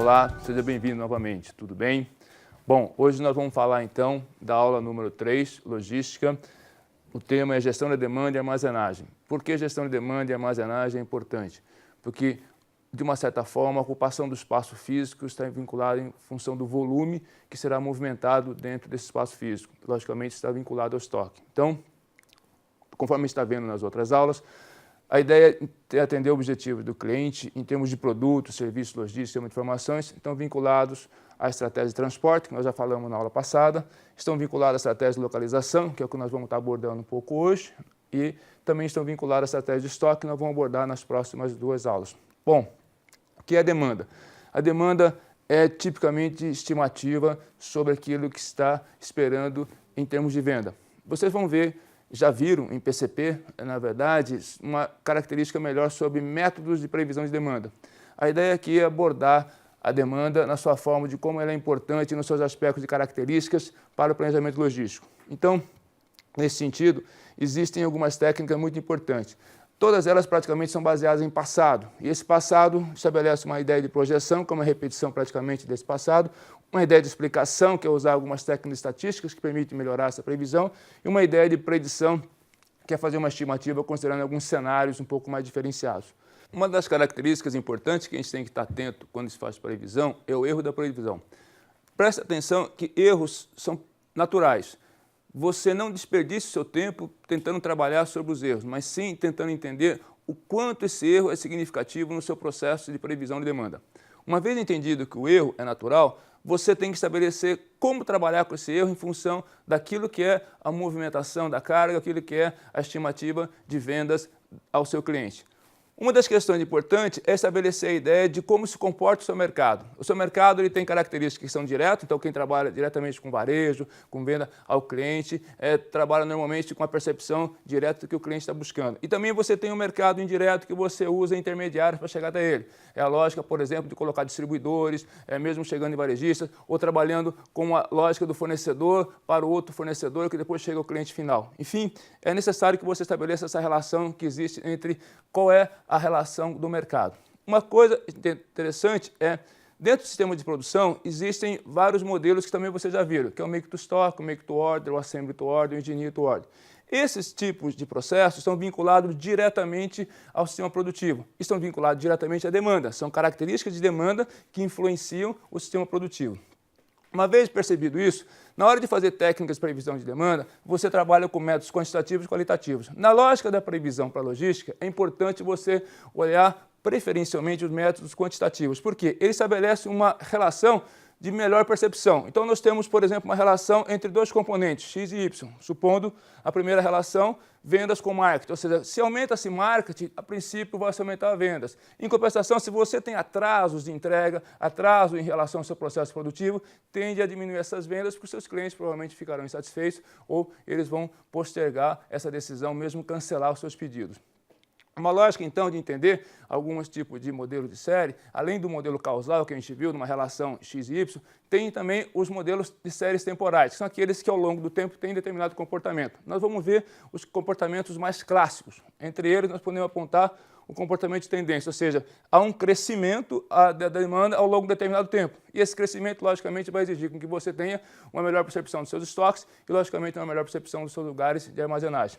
Olá, seja bem-vindo novamente, tudo bem? Bom, hoje nós vamos falar então da aula número 3, logística. O tema é gestão da demanda e armazenagem. Por que gestão de demanda e armazenagem é importante? Porque, de uma certa forma, a ocupação do espaço físico está vinculada em função do volume que será movimentado dentro desse espaço físico. Logicamente, está vinculado ao estoque. Então, conforme está vendo nas outras aulas, a ideia é atender o objetivo do cliente em termos de produtos, serviços, logística, sistema de informações, estão vinculados à estratégia de transporte, que nós já falamos na aula passada, estão vinculados à estratégia de localização, que é o que nós vamos estar abordando um pouco hoje, e também estão vinculados à estratégia de estoque, que nós vamos abordar nas próximas duas aulas. Bom, o que é a demanda? A demanda é tipicamente estimativa sobre aquilo que está esperando em termos de venda. Vocês vão ver, já viram em PCP, na verdade, uma característica melhor sobre métodos de previsão de demanda. A ideia aqui é abordar a demanda na sua forma de como ela é importante nos seus aspectos de características para o planejamento logístico. Então, nesse sentido, existem algumas técnicas muito importantes. Todas elas praticamente são baseadas em passado, e esse passado estabelece uma ideia de projeção, que é uma repetição praticamente desse passado, uma ideia de explicação, que é usar algumas técnicas estatísticas que permitem melhorar essa previsão, e uma ideia de predição, que é fazer uma estimativa considerando alguns cenários um pouco mais diferenciados. Uma das características importantes que a gente tem que estar atento quando se faz previsão é o erro da previsão. Preste atenção que erros são naturais. Você não desperdice o seu tempo tentando trabalhar sobre os erros, mas sim tentando entender o quanto esse erro é significativo no seu processo de previsão de demanda. Uma vez entendido que o erro é natural, você tem que estabelecer como trabalhar com esse erro em função daquilo que é a movimentação da carga, aquilo que é a estimativa de vendas ao seu cliente. Uma das questões importantes é estabelecer a ideia de como se comporta o seu mercado. O seu mercado ele tem características que são diretas, então quem trabalha diretamente com varejo, com venda ao cliente, trabalha normalmente com a percepção direta do que o cliente está buscando. E também você tem um mercado indireto que você usa intermediários para chegar até ele. É a lógica, por exemplo, de colocar distribuidores, mesmo chegando em varejistas, ou trabalhando com a lógica do fornecedor para o outro fornecedor que depois chega ao cliente final. Enfim, é necessário que você estabeleça essa relação que existe entre qual é a relação do mercado. Uma coisa interessante é, dentro do sistema de produção, existem vários modelos que também vocês já viram, que é o Make to Stock, o Make to Order, o Assembly to Order, o Engineer to Order. Esses tipos de processos estão vinculados diretamente ao sistema produtivo, estão vinculados diretamente à demanda, são características de demanda que influenciam o sistema produtivo. Uma vez percebido isso, na hora de fazer técnicas de previsão de demanda, você trabalha com métodos quantitativos e qualitativos. Na lógica da previsão para a logística, é importante você olhar preferencialmente os métodos quantitativos, porque ele estabelece uma relação de melhor percepção. Então, nós temos, por exemplo, uma relação entre dois componentes, X e Y, supondo a primeira relação, vendas com marketing. Ou seja, se aumenta-se marketing, a princípio vai se aumentar vendas. Em compensação, se você tem atrasos de entrega, atraso em relação ao seu processo produtivo, tende a diminuir essas vendas, porque os seus clientes provavelmente ficarão insatisfeitos ou eles vão postergar essa decisão, mesmo cancelar os seus pedidos. Uma lógica, então, de entender alguns tipos de modelo de série, além do modelo causal que a gente viu, numa relação X e Y, tem também os modelos de séries temporais, que são aqueles que ao longo do tempo têm determinado comportamento. Nós vamos ver os comportamentos mais clássicos. Entre eles, nós podemos apontar o comportamento de tendência, ou seja, há um crescimento da demanda ao longo de determinado tempo. E esse crescimento, logicamente, vai exigir que você tenha uma melhor percepção dos seus estoques e, logicamente, uma melhor percepção dos seus lugares de armazenagem.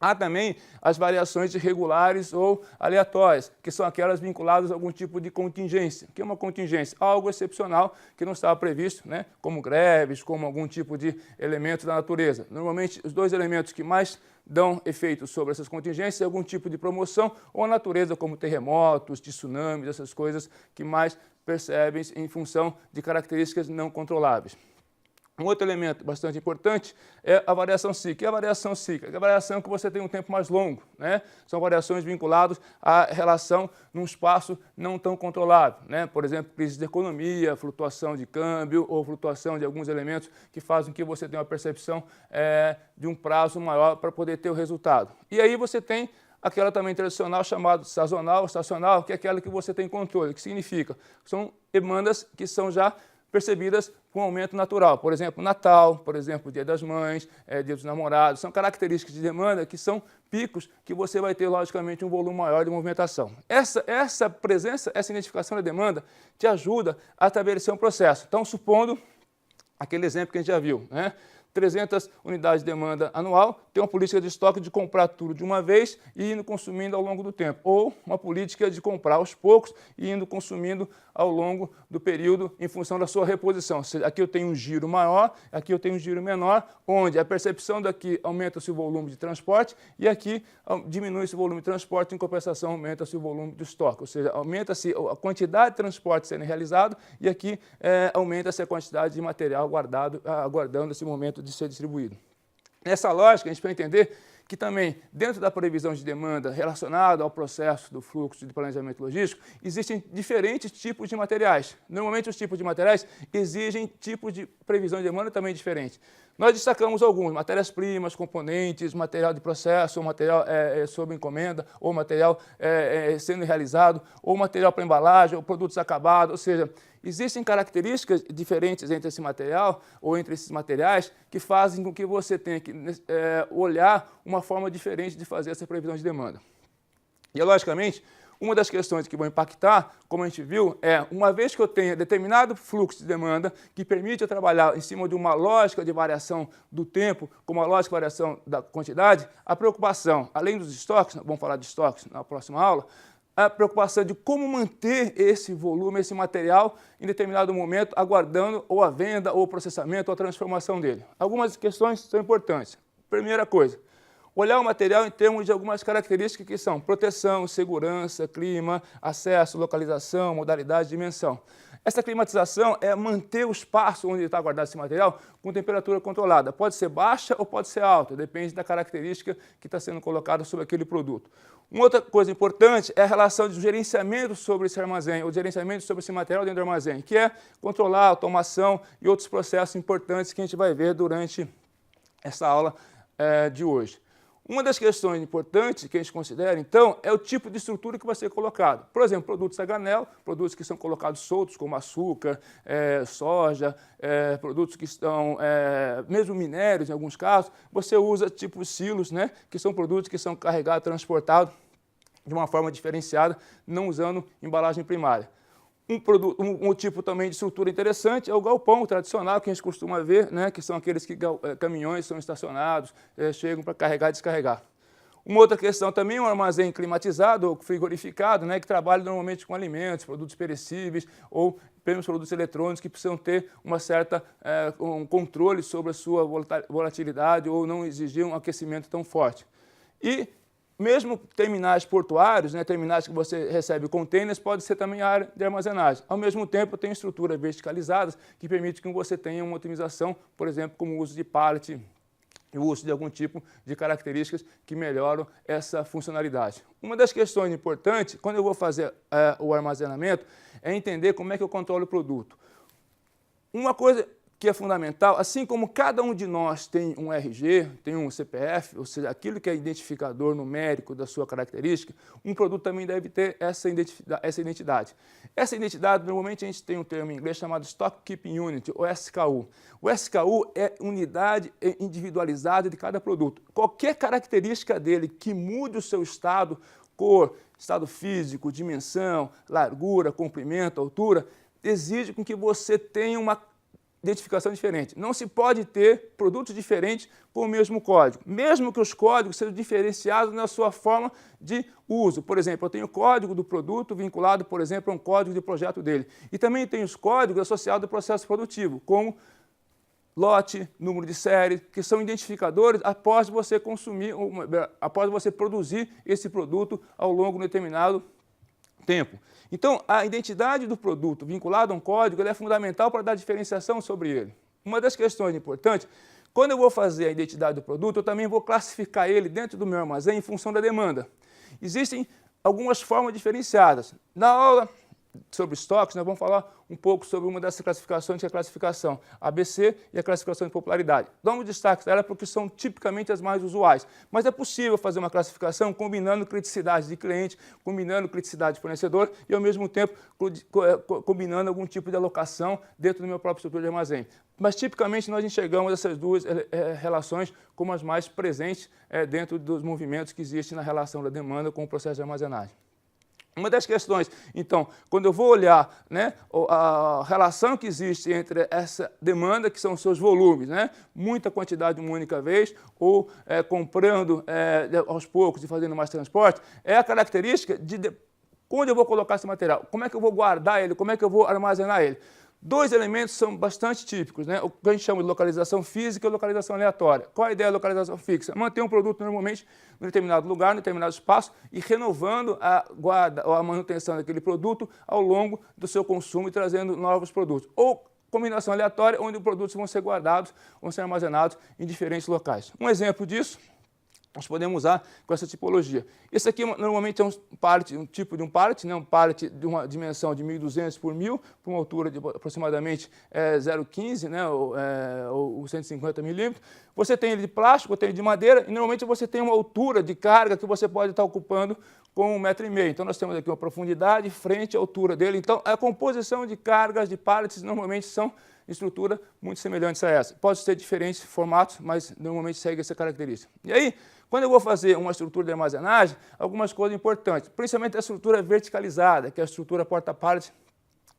Há também as variações irregulares ou aleatórias, que são aquelas vinculadas a algum tipo de contingência. O que é uma contingência? Algo excepcional que não estava previsto, né? Como greves, como algum tipo de elemento da natureza. Normalmente, os dois elementos que mais dão efeito sobre essas contingências é algum tipo de promoção ou a natureza, como terremotos, tsunamis, essas coisas que mais percebem em função de características não controláveis. Um outro elemento bastante importante é a variação cíclica. E a variação cíclica? É a variação que você tem um tempo mais longo, né? São variações vinculadas à relação num espaço não tão controlável, né? Por exemplo, crise de economia, flutuação de câmbio ou flutuação de alguns elementos que fazem que você tenha uma percepção de um prazo maior para poder ter o resultado. E aí você tem aquela também tradicional chamada sazonal, estacional, que é aquela que você tem controle, que significa são demandas que são já percebidas com aumento natural. Por exemplo, Natal, por exemplo, Dia das Mães, Dia dos Namorados, são características de demanda que são picos que você vai ter, logicamente, um volume maior de movimentação. Essa presença, essa identificação da demanda te ajuda a estabelecer um processo. Então, supondo aquele exemplo que a gente já viu, né? 300 unidades de demanda anual, tem uma política de estoque de comprar tudo de uma vez e indo consumindo ao longo do tempo. Ou uma política de comprar aos poucos e indo consumindo ao longo do período em função da sua reposição. Ou seja, aqui eu tenho um giro maior, aqui eu tenho um giro menor, onde a percepção daqui aumenta-se o volume de transporte e aqui diminui-se o volume de transporte, em compensação aumenta-se o volume de estoque. Ou seja, aumenta-se a quantidade de transporte sendo realizado e aqui aumenta-se a quantidade de material guardado, aguardando esse momento de ser distribuído. Nessa lógica, a gente vai entender que também, dentro da previsão de demanda relacionada ao processo do fluxo de planejamento logístico, existem diferentes tipos de materiais. Normalmente, os tipos de materiais exigem tipos de previsão de demanda também diferentes. Nós destacamos alguns: matérias-primas, componentes, material de processo, ou material sob encomenda, ou material sendo realizado, ou material para embalagem, ou produtos acabados, ou seja, existem características diferentes entre esse material ou entre esses materiais que fazem com que você tenha que olhar uma forma diferente de fazer essa previsão de demanda. E, logicamente, uma das questões que vão impactar, como a gente viu, uma vez que eu tenha determinado fluxo de demanda que permite eu trabalhar em cima de uma lógica de variação do tempo, com uma lógica de variação da quantidade, a preocupação, além dos estoques, vamos falar de estoques na próxima aula, a preocupação de como manter esse volume, esse material, em determinado momento, aguardando ou a venda, ou o processamento, ou a transformação dele. Algumas questões são importantes. Primeira coisa, olhar o material em termos de algumas características que são proteção, segurança, clima, acesso, localização, modalidade, dimensão. Essa climatização é manter o espaço onde está guardado esse material com temperatura controlada. Pode ser baixa ou pode ser alta, depende da característica que está sendo colocada sobre aquele produto. Uma outra coisa importante é a relação de gerenciamento sobre esse armazém, ou gerenciamento sobre esse material dentro do armazém, que é controlar a automação e outros processos importantes que a gente vai ver durante essa aula de hoje. Uma das questões importantes que a gente considera, então, é o tipo de estrutura que vai ser colocado. Por exemplo, produtos a granel, produtos que são colocados soltos, como açúcar, soja, produtos que estão, mesmo minérios, em alguns casos, você usa tipo silos, né, que são produtos que são carregados, transportados de uma forma diferenciada, não usando embalagem primária. Um tipo também de estrutura interessante é o galpão tradicional que a gente costuma ver, né, que são aqueles que caminhões são estacionados, chegam para carregar e descarregar. Uma outra questão também é um armazém climatizado ou frigorificado, né, que trabalha normalmente com alimentos, produtos perecíveis ou mesmo produtos eletrônicos que precisam ter um controle sobre a sua volatilidade ou não exigir um aquecimento tão forte. E mesmo terminais portuários, né, terminais que você recebe containers, pode ser também área de armazenagem. Ao mesmo tempo, tem estruturas verticalizadas que permitem que você tenha uma otimização, por exemplo, como o uso de pallet e o uso de algum tipo de características que melhoram essa funcionalidade. Uma das questões importantes, quando eu vou fazer o armazenamento, é entender como é que eu controlo o produto. Uma coisa que é fundamental, assim como cada um de nós tem um RG, tem um CPF, ou seja, aquilo que é identificador numérico da sua característica, um produto também deve ter essa identidade. Essa identidade, normalmente a gente tem um termo em inglês chamado Stock Keeping Unit, ou SKU. O SKU é unidade individualizada de cada produto. Qualquer característica dele que mude o seu estado, cor, estado físico, dimensão, largura, comprimento, altura, exige com que você tenha uma identificação diferente. Não se pode ter produtos diferentes com o mesmo código, mesmo que os códigos sejam diferenciados na sua forma de uso. Por exemplo, eu tenho o código do produto vinculado, por exemplo, a um código de projeto dele. E também tenho os códigos associados ao processo produtivo, como lote, número de série, que são identificadores após você após você produzir esse produto ao longo de um determinado tempo. Então, a identidade do produto vinculado a um código é fundamental para dar diferenciação sobre ele. Uma das questões importantes, quando eu vou fazer a identidade do produto, eu também vou classificar ele dentro do meu armazém em função da demanda. Existem algumas formas diferenciadas. Na aula sobre estoques, nós vamos falar um pouco sobre uma dessas classificações, que é a classificação ABC e a classificação de popularidade. Damos destaque dela porque são tipicamente as mais usuais, mas é possível fazer uma classificação combinando criticidade de cliente, combinando criticidade de fornecedor e, ao mesmo tempo, combinando algum tipo de alocação dentro do meu próprio estrutura de armazém. Mas, tipicamente, nós enxergamos essas duas relações como as mais presentes dentro dos movimentos que existem na relação da demanda com o processo de armazenagem. Uma das questões, então, quando eu vou olhar, né, a relação que existe entre essa demanda, que são os seus volumes, né, muita quantidade de uma única vez, ou comprando aos poucos e fazendo mais transporte, é a característica de onde eu vou colocar esse material, como é que eu vou guardar ele, como é que eu vou armazenar ele. Dois elementos são bastante típicos, né? O que a gente chama de localização física e localização aleatória. Qual a ideia da localização fixa? Manter um produto normalmente em determinado lugar, em determinado espaço e renovando a guarda ou a manutenção daquele produto ao longo do seu consumo e trazendo novos produtos. Ou combinação aleatória, onde os produtos vão ser guardados, vão ser armazenados em diferentes locais. Um exemplo disso nós podemos usar com essa tipologia. Esse aqui normalmente é um tipo de um pallet, né? Um pallet de uma dimensão de 1.200 por 1.000, por uma altura de aproximadamente 0,15, né? ou 150 milímetros. Você tem ele de plástico, tem ele de madeira, e normalmente você tem uma altura de carga que você pode estar ocupando com 1,5 m. Então nós temos aqui uma profundidade, frente e altura dele. Então a composição de cargas de pallets normalmente são estrutura muito semelhantes a essa. Pode ser diferentes formatos, mas normalmente segue essa característica. E aí, quando eu vou fazer uma estrutura de armazenagem, algumas coisas importantes, principalmente a estrutura verticalizada, que é a estrutura porta-pallet,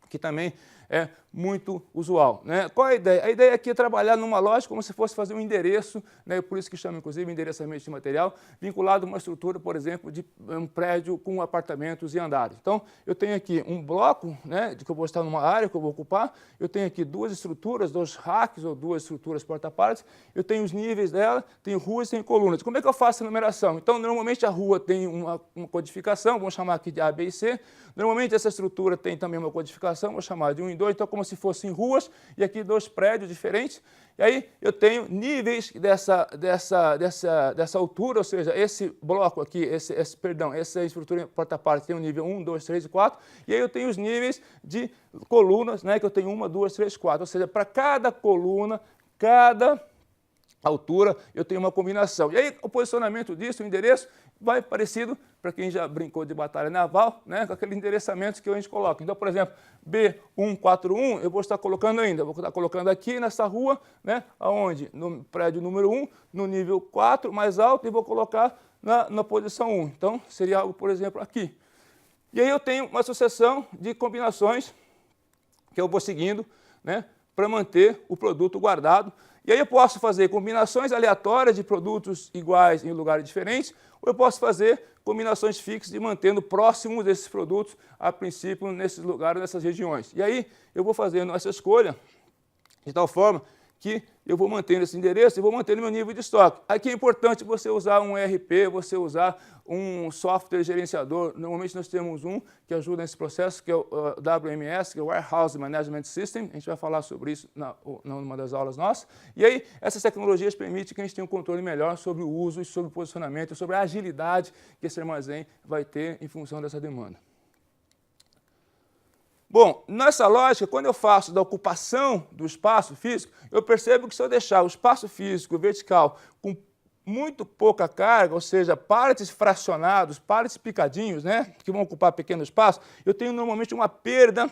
que também é muito usual, né? Qual é a ideia? A ideia aqui é trabalhar numa lógica como se fosse fazer um endereço, né? Por isso que chama, inclusive, endereçamento de material, vinculado a uma estrutura, por exemplo, de um prédio com apartamentos e andares. Então, eu tenho aqui um bloco, né, de que eu vou estar numa área que eu vou ocupar, eu tenho aqui duas estruturas, 2 racks ou 2 estruturas porta-pallets, eu tenho os níveis dela, tenho ruas e tenho colunas. Como é que eu faço a numeração? Então, normalmente a rua tem uma codificação, vamos chamar aqui de A, B e C. Normalmente essa estrutura tem também uma codificação, vou chamar de 1 e 2, então como se fossem ruas, e aqui 2 prédios diferentes. E aí eu tenho níveis dessa altura, ou seja, esse bloco aqui, essa estrutura porta-pallet tem o nível 1, 2, 3 e 4, e aí eu tenho os níveis de colunas, né, que eu tenho 1, 2, 3, 4, ou seja, para cada coluna, cada altura, eu tenho uma combinação. E aí o posicionamento disso, o endereço, vai parecido, para quem já brincou de batalha naval, né, com aquele endereçamento que a gente coloca. Então, por exemplo, B141, eu vou estar colocando ainda, vou estar colocando aqui nessa rua, né, aonde? No prédio número 1, no nível 4, mais alto, e vou colocar na posição 1. Então, seria algo, por exemplo, aqui. E aí eu tenho uma sucessão de combinações que eu vou seguindo, né, para manter o produto guardado. E aí eu posso fazer combinações aleatórias de produtos iguais em lugares diferentes, ou eu posso fazer combinações fixas e mantendo próximos desses produtos, a princípio, nesses lugares, nessas regiões. E aí eu vou fazendo essa escolha de tal forma que eu vou mantendo esse endereço e vou mantendo meu nível de estoque. Aqui é importante você usar um ERP, você usar um software gerenciador. Normalmente nós temos um que ajuda nesse processo, que é o WMS, que é o Warehouse Management System. A gente vai falar sobre isso numa das aulas nossas. E aí, essas tecnologias permitem que a gente tenha um controle melhor sobre o uso e sobre o posicionamento, sobre a agilidade que esse armazém vai ter em função dessa demanda. Bom, nessa lógica, quando eu faço da ocupação do espaço físico, eu percebo que se eu deixar o espaço físico vertical com muito pouca carga, ou seja, pallets fracionados, pallets picadinhos, né, que vão ocupar pequeno espaço, eu tenho normalmente uma perda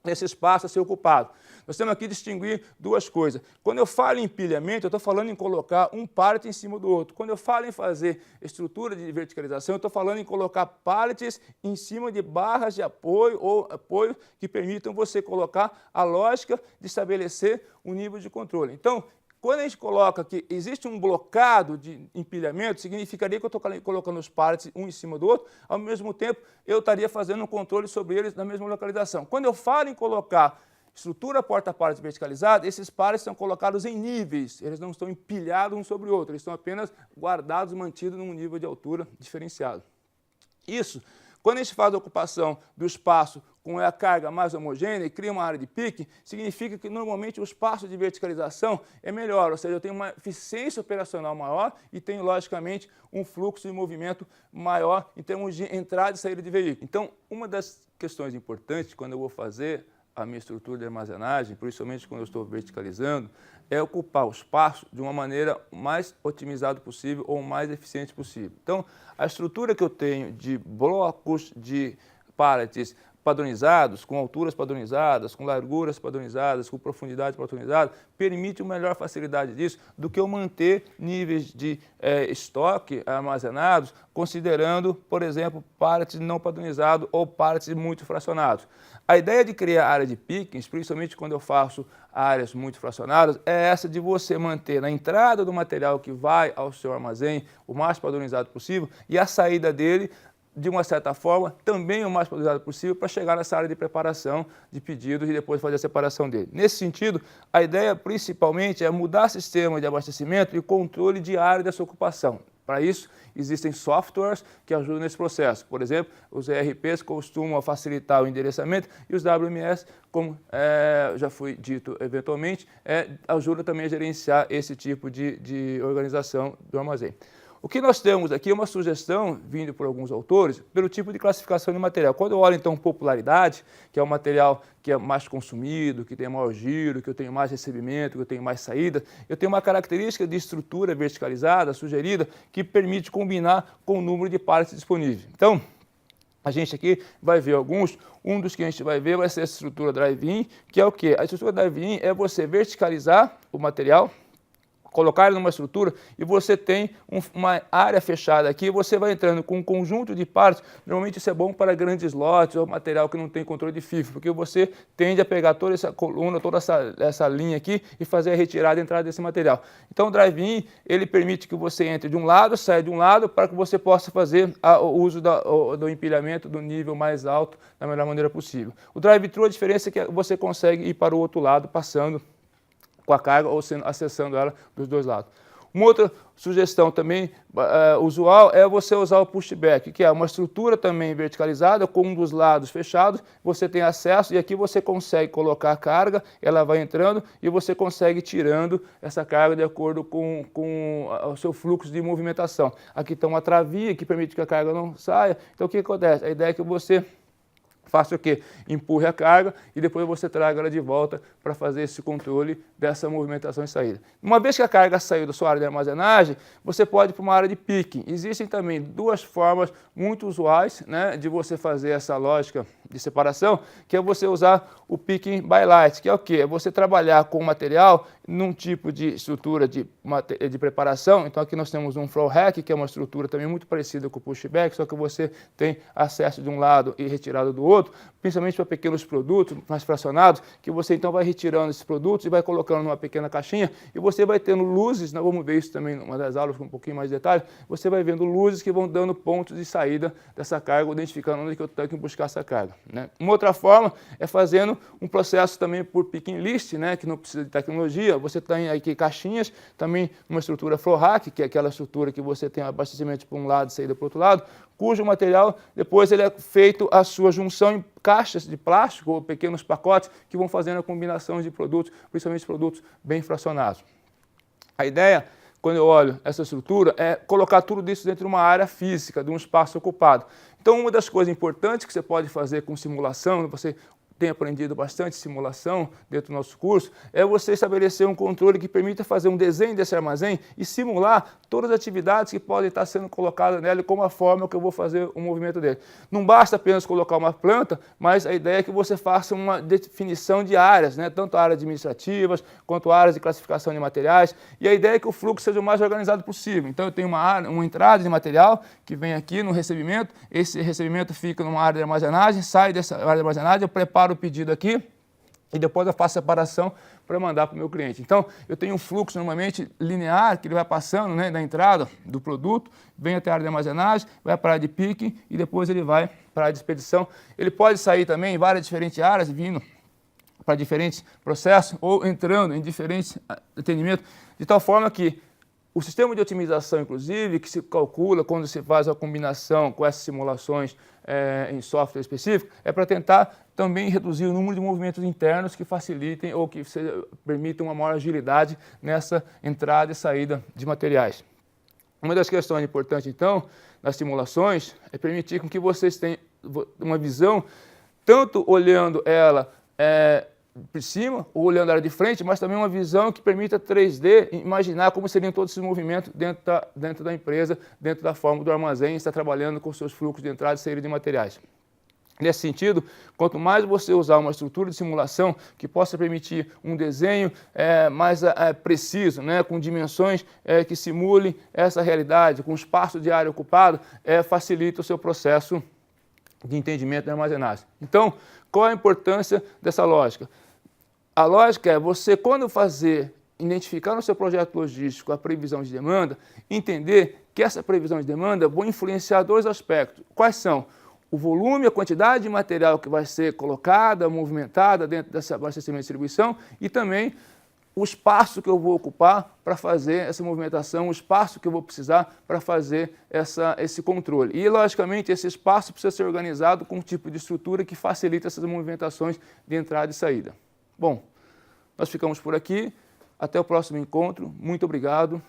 desse espaço a ser ocupado. Nós temos aqui que distinguir duas coisas. Quando eu falo em empilhamento, eu estou falando em colocar um pallet em cima do outro. Quando eu falo em fazer estrutura de verticalização, eu estou falando em colocar pallets em cima de barras de apoio ou apoio que permitam você colocar a lógica de estabelecer um nível de controle. Então, quando a gente coloca que existe um blocado de empilhamento, significaria que eu estou colocando os pallets um em cima do outro, ao mesmo tempo eu estaria fazendo um controle sobre eles na mesma localização. Quando eu falo em colocar estrutura porta-pallet verticalizada, esses pallets são colocados em níveis, eles não estão empilhados um sobre o outro, eles estão apenas guardados, mantidos num nível de altura diferenciado. Isso, quando a gente faz a ocupação do espaço com a carga mais homogênea e cria uma área de pique, significa que normalmente o espaço de verticalização é melhor, ou seja, eu tenho uma eficiência operacional maior e tenho, logicamente, um fluxo de movimento maior em termos de entrada e saída de veículo. Então, uma das questões importantes quando eu vou fazer a minha estrutura de armazenagem, principalmente quando eu estou verticalizando, é ocupar o espaço de uma maneira mais otimizada possível ou mais eficiente possível. Então, a estrutura que eu tenho de blocos de pallets padronizados, com alturas padronizadas, com larguras padronizadas, com profundidade padronizada, permite uma melhor facilidade disso do que eu manter níveis de estoque armazenados, considerando, por exemplo, pallets não padronizados ou pallets muito fracionados. A ideia de criar área de pickings, principalmente quando eu faço áreas muito fracionadas, é essa de você manter na entrada do material que vai ao seu armazém o mais padronizado possível e a saída dele, de uma certa forma, também o mais padronizado possível para chegar nessa área de preparação de pedidos e depois fazer a separação dele. Nesse sentido, a ideia principalmente é mudar o sistema de abastecimento e controle diário dessa ocupação. Para isso, existem softwares que ajudam nesse processo. Por exemplo, os ERPs costumam facilitar o endereçamento e os WMS, como já foi dito eventualmente, ajudam também a gerenciar esse tipo de organização do armazém. O que nós temos aqui é uma sugestão, vindo por alguns autores, pelo tipo de classificação de material. Quando eu olho, então, popularidade, que é um material que é mais consumido, que tem maior giro, que eu tenho mais recebimento, que eu tenho mais saída, eu tenho uma característica de estrutura verticalizada, sugerida, que permite combinar com o número de pallets disponíveis. Então, a gente aqui vai ver alguns. Um dos que a gente vai ver vai ser a estrutura drive-in, que é o quê? A estrutura drive-in é você verticalizar o material, colocar ele numa estrutura e você tem uma área fechada aqui, você vai entrando com um conjunto de partes. Normalmente isso é bom para grandes lotes ou material que não tem controle de FIFO, porque você tende a pegar toda essa coluna, toda essa linha aqui e fazer a retirada e entrada desse material. Então o drive-in, ele permite que você entre de um lado, saia de um lado, para que você possa fazer o uso do empilhamento do nível mais alto da melhor maneira possível. O drive-thru, a diferença é que você consegue ir para o outro lado, passando com a carga ou acessando ela dos dois lados. Uma outra sugestão também usual é você usar o pushback, que é uma estrutura também verticalizada com um dos lados fechados, você tem acesso e aqui você consegue colocar a carga, ela vai entrando e você consegue tirando essa carga de acordo com o seu fluxo de movimentação. Aqui tem uma travinha que permite que a carga não saia, então o que acontece? A ideia é que você faça o quê? Empurre a carga e depois você traga ela de volta para fazer esse controle dessa movimentação e saída. Uma vez que a carga saiu da sua área de armazenagem, você pode ir para uma área de picking. Existem também duas formas muito usuais, né, de você fazer essa lógica de separação, que é você usar o picking by light, que é o quê? É você trabalhar com o material num tipo de estrutura de preparação. Então aqui nós temos um flow rack, que é uma estrutura também muito parecida com o pushback, só que você tem acesso de um lado e retirada do outro, principalmente para pequenos produtos mais fracionados, que você então vai retirando esses produtos e vai colocando numa pequena caixinha e você vai tendo luzes, nós vamos ver isso também numa das aulas com um pouquinho mais de detalhe, você vai vendo luzes que vão dando pontos de saída dessa carga, identificando onde que eu tenho que buscar essa carga, né? Uma outra forma é fazendo um processo também por picking list, né, que não precisa de tecnologia, você tem aqui caixinhas, também uma estrutura flow rack, que é aquela estrutura que você tem abastecimento para um lado e saída para o outro lado, cujo material depois ele é feito a sua junção em caixas de plástico ou pequenos pacotes que vão fazendo a combinação de produtos, principalmente produtos bem fracionados. A ideia, quando eu olho essa estrutura, é colocar tudo isso dentro de uma área física, de um espaço ocupado. Então, uma das coisas importantes que você pode fazer com simulação, você tem aprendido bastante simulação dentro do nosso curso, é você estabelecer um controle que permita fazer um desenho desse armazém e simular todas as atividades que podem estar sendo colocadas nele, como a forma que eu vou fazer o movimento dele. Não basta apenas colocar uma planta, mas a ideia é que você faça uma definição de áreas, né? Tanto áreas administrativas, quanto áreas de classificação de materiais, e a ideia é que o fluxo seja o mais organizado possível. Então eu tenho uma entrada de material que vem aqui no recebimento, esse recebimento fica numa área de armazenagem, sai dessa área de armazenagem, eu preparo o pedido aqui e depois eu faço a separação para mandar para o meu cliente. Então, eu tenho um fluxo normalmente linear que ele vai passando, né, da entrada do produto, vem até a área de armazenagem, vai para a área de picking e depois ele vai para a área de expedição. Ele pode sair também em várias diferentes áreas, vindo para diferentes processos ou entrando em diferentes atendimentos, de tal forma que O sistema de otimização, inclusive, que se calcula quando se faz a combinação com essas simulações em software específico, é para tentar também reduzir o número de movimentos internos que facilitem ou que permitam uma maior agilidade nessa entrada e saída de materiais. Uma das questões importantes, então, nas simulações, é permitir com que vocês tenham uma visão, tanto olhando ela por cima, ou olhando ela de frente, mas também uma visão que permita 3D, imaginar como seriam todos esses movimentos dentro da empresa, dentro da forma do armazém, está trabalhando com seus fluxos de entrada e saída de materiais. Nesse sentido, quanto mais você usar uma estrutura de simulação que possa permitir um desenho mais preciso, né, com dimensões que simulem essa realidade, com espaço de área ocupado, facilita o seu processo de entendimento da armazenagem. Então, qual a importância dessa lógica? A lógica é você, quando identificar no seu projeto logístico a previsão de demanda, entender que essa previsão de demanda vai influenciar dois aspectos. Quais são? O volume, a quantidade de material que vai ser colocada, movimentada dentro desse abastecimento e distribuição e também o espaço que eu vou ocupar para fazer essa movimentação, o espaço que eu vou precisar para fazer esse controle. E, logicamente, esse espaço precisa ser organizado com um tipo de estrutura que facilita essas movimentações de entrada e saída. Bom, nós ficamos por aqui. Até o próximo encontro. Muito obrigado.